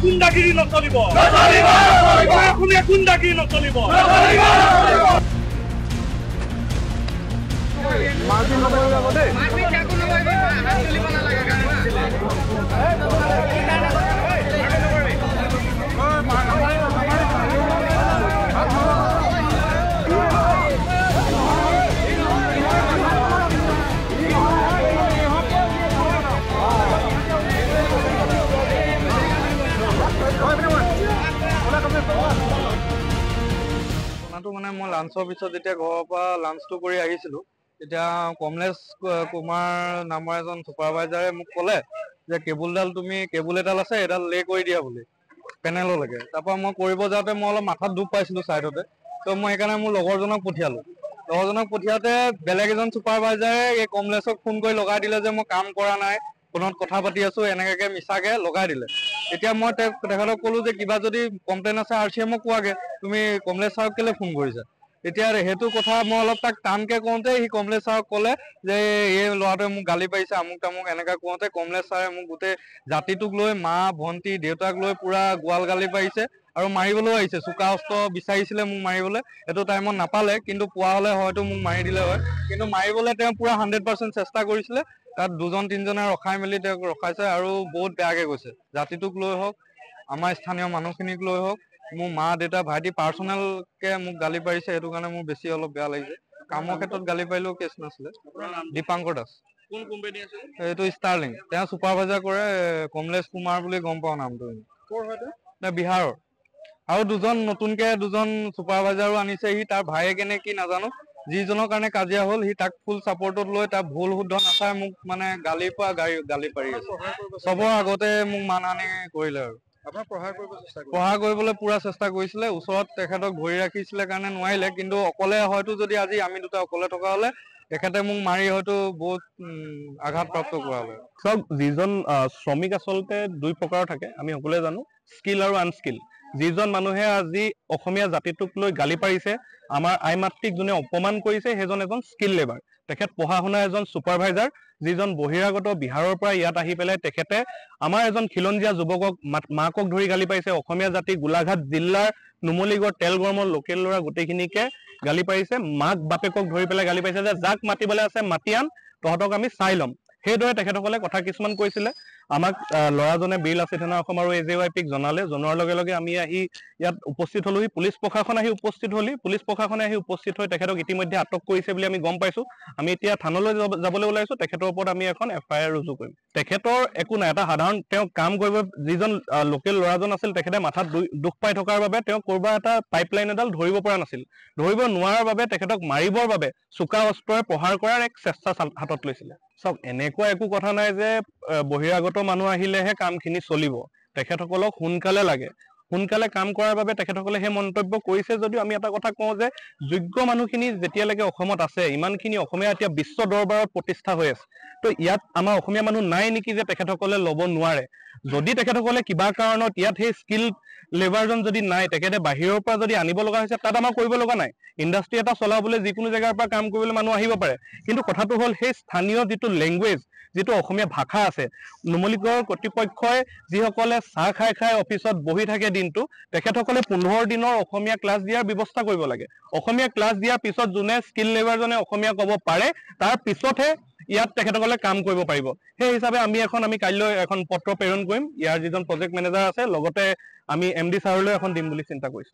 গুন্ডাগিৰি নচলিব গুন্ডাগিৰি নচলিব মানে মই লাঞ্চৰ পিছত যেতিয়া ঘৰৰ পৰা লাঞ্চটো কৰি আহিছিলো তেতিয়া কমলেশ কুমাৰ নামৰ এজন ছুপাৰভাইজাৰে মোক ক'লে যে কেবুল এডাল আছে এডাল লে কৰি দিয়া বুলি পেনেললৈকে। তাৰপৰা মই কৰিব যাওঁতে মই অলপ মাথাত দুখ পাইছিলো ছাইডতে, তো মই সেইকাৰণে মোৰ লগৰজনক পঠিয়ালো। লগৰজনক পঠিয়াওঁতে বেলেগ এজন ছুপাৰভাইজাৰে এই কমলেশক ফোন কৰি লগাই দিলে যে মই কাম কৰা নাই, ফোনত কথা পাতি আছো, এনেকৈ মিছাকে লগাই দিলে। এতিয়া মই তেখেতক ক'লো যে কিবা যদি কমপ্লেইন আছে RCMক কোৱাগে, তুমি কমলেশ ছাৰক কেলে ফোন কৰিছা। এতিয়া সেইটো কথা মই অলপ তাক টানকে কওঁতে সি কমলেশ ছাৰক ক'লে যে এই ল'ৰাটোৱে মোক গালি পাৰিছে আমুক তামুক এনেকা কওঁতে কমলেশ ছাৰে মোক গোটেই জাতিটোক লৈ মা ভন্টি দেউতাক লৈ পুৰা গোৱাল গালি পাৰিছে আৰু মাৰিবলৈও আহিছে। চোকা অস্ত্ৰ বিচাৰিছিলে মোক মাৰিবলৈ, এইটো টাইমত নাপালে, কিন্তু পোৱা হ'লে হয়তো মোক মাৰি দিলে হয়। কিন্তু মাৰিবলৈ তেওঁ পুৰা 100% চেষ্টা কৰিছিলে। তাত দুজন তিনিজনে ৰখাই মেলি তেওঁক ৰখাইছে আৰু বহুত বেয়াকে গৈছে। জাতিটোক লৈ হওক, আমাৰ স্থানীয় মানুহখিনিক লৈ হওক, মোৰ মা দেউতা ভাইটি পাৰ্চনেলকে মোক গালি পাৰিছে, সেইটো কাৰণে মোৰ বেছি অলপ বেয়া লাগিছে। কামৰ ক্ষেত্ৰত গালি পাৰিলেও কেছ নাছিলে। দীপাংকৰ দাস। কোন কোম্পানী আছে? এইটো ষ্টাৰ্লিং। তেওঁ ছুপাৰভাইজাৰ কৰে, কমলেশ কুমাৰ বুলি গম পাওঁ নামটো। ক'ৰ হয় বিহাৰৰ। আৰু দুজন ছুপাৰভাইজাৰো আনিছে, সি তাৰ ভায়েকে নে কি নাজানো, যিজনৰ কাৰণে কাজিয়া হ'ল সি তাক ফুল চাপৰ্টত লৈ তাৰ ভুল শুদ্ধ নাচাই মোক মানে গালিৰ পৰা গালি পাৰি আছে। চবৰ আগতে মোক মানহানি কৰিলে আৰু প্ৰহাৰ কৰিবলৈ পুৰা চেষ্টা কৰিছিলে। ওচৰত তেখেতক ধৰি ৰাখিছিলে কাৰণে নোৱাৰিলে, কিন্তু অকলে হয়তো যদি আজি আমি দুটা অকলে থকা হলে তেখেতে মোক মাৰি হয়তো বহুত আঘাতপ্ৰাপ্ত কৰা হয়। চাওক, যিজন শ্ৰমিক আচলতে দুই প্ৰকাৰৰ থাকে, আমি সকলোৱে জানো, স্কিল আৰু আনস্কিল। যিজন মানুহে আজি অসমীয়া জাতিটোক লৈ গালি পাৰিছে, আমাৰ আই মাতৃক যোনে অপমান কৰিছে, সেইজন এজন স্কিল লেবাৰ। তেখেত পঢ়া শুনা এজন ছুপাৰভাইজাৰ, যিজন বহিৰাগত বিহাৰৰ পৰা ইয়াত আহি পেলাই তেখেতে আমাৰ এজন খিলঞ্জীয়া যুৱকক মাকক ধৰি গালি পাৰিছে। অসমীয়া জাতি গোলাঘাট জিলাৰ নুমলীগড় তেলগৰমৰ লোকেল ল'ৰা গোটেইখিনিকে গালি পাৰিছে। মাক বাপেকক ধৰি পেলাই গালি পাৰিছে যে যাক মাতিবলৈ আছে মাতি আন, তহঁতক আমি চাই ল'ম। সেইদৰে তেখেতসকলে কথা কিছুমান কৈছিলে। আমাক ল'ৰাজনে বীৰ লাচিত সেনা অসম আৰু AJYPক জনোৱাৰ লগে লগে আমি আহি ইয়াত উপস্থিত হলোহি। পুলিচ প্ৰশাসনে আহি উপস্থিত হৈ তেখেতক ইতিমধ্যে আটক কৰিছে বুলি আমি গম পাইছো। আমি এতিয়া থানালৈ যাবলৈ ওলাইছো। তেখেতৰ ওপৰত আমি এখন FIR ৰুজু কৰিম। তেখেতৰ একো নাই, এটা সাধাৰণ তেওঁ কাম কৰিব, যিজন লোকেল ল'ৰাজন আছিল তেখেতে মাথাত দুখ পাই থকাৰ বাবে তেওঁ কৰবাৰ এটা পাইপলাইন এডাল ধৰিব পৰা নাছিল। ধৰিব নোৱাৰাৰ বাবে তেখেতক মাৰিবৰ বাবে চোকা অস্ত্ৰৰে প্ৰহাৰ কৰাৰ এক চেষ্টা হাতত লৈছিলে। চাওক, এনেকুৱা একো কথা নাই যে বহিৰাগত মানুহ আহিলেহে কামখিনি চলিব। তেখেতসকলক সোনকালে লাগে, সোনকালে কাম কৰাৰ বাবে তেখেতসকলে সেই মন্তব্য কৰিছে। যদিও আমি এটা কথা কওঁ যে যোগ্য মানুহখিনি যেতিয়ালৈকে অসমত আছে, ইমানখিনি অসমীয়া এতিয়া বিশ্ব দৰবাৰত প্ৰতিষ্ঠা হৈ আছে, তো ইয়াত আমাৰ অসমীয়া মানুহ নাই নেকি যে তেখেতসকলে ল'ব নোৱাৰে। যদি তেখেতসকলে কিবা কাৰণত ইয়াত সেই স্কিল লেবাৰজন যদি নাই, তেখেতে বাহিৰৰ পৰা যদি আনিব লগা হৈছে, তাত আমাৰ কৰিব লগা নাই। ইণ্ডাষ্ট্ৰি এটা চলাবলৈ যিকোনো জেগাৰ পৰা কাম কৰিবলৈ মানুহ আহিব পাৰে। কিন্তু কথাটো হ'ল সেই স্থানীয় যিটো লেংগুৱেজ, যিটো অসমীয়া ভাষা আছে, নুমলীগড়ৰ কৰ্তৃপক্ষই যিসকলে চাহ খাই অফিচত বহি থাকে দিনটো, তেখেতসকলে 15 দিনৰ অসমীয়া ক্লাছ দিয়াৰ ব্যৱস্থা কৰিব লাগে। অসমীয়া ক্লাছ দিয়াৰ পিছত যোনে স্কিল লেবাৰজনে অসমীয়া ক'ব পাৰে, তাৰ পিছতহে ইয়াত তেখেতসকলে কাম কৰিব পাৰিব। সেই হিচাপে আমি কাইলৈ এখন পত্ৰ প্ৰেৰণ কৰিম। ইয়াৰ যিজন প্ৰজেক্ট মেনেজাৰ আছে, লগতে আমি MD ছাৰলৈ এখন দিম বুলি চিন্তা কৰিছো।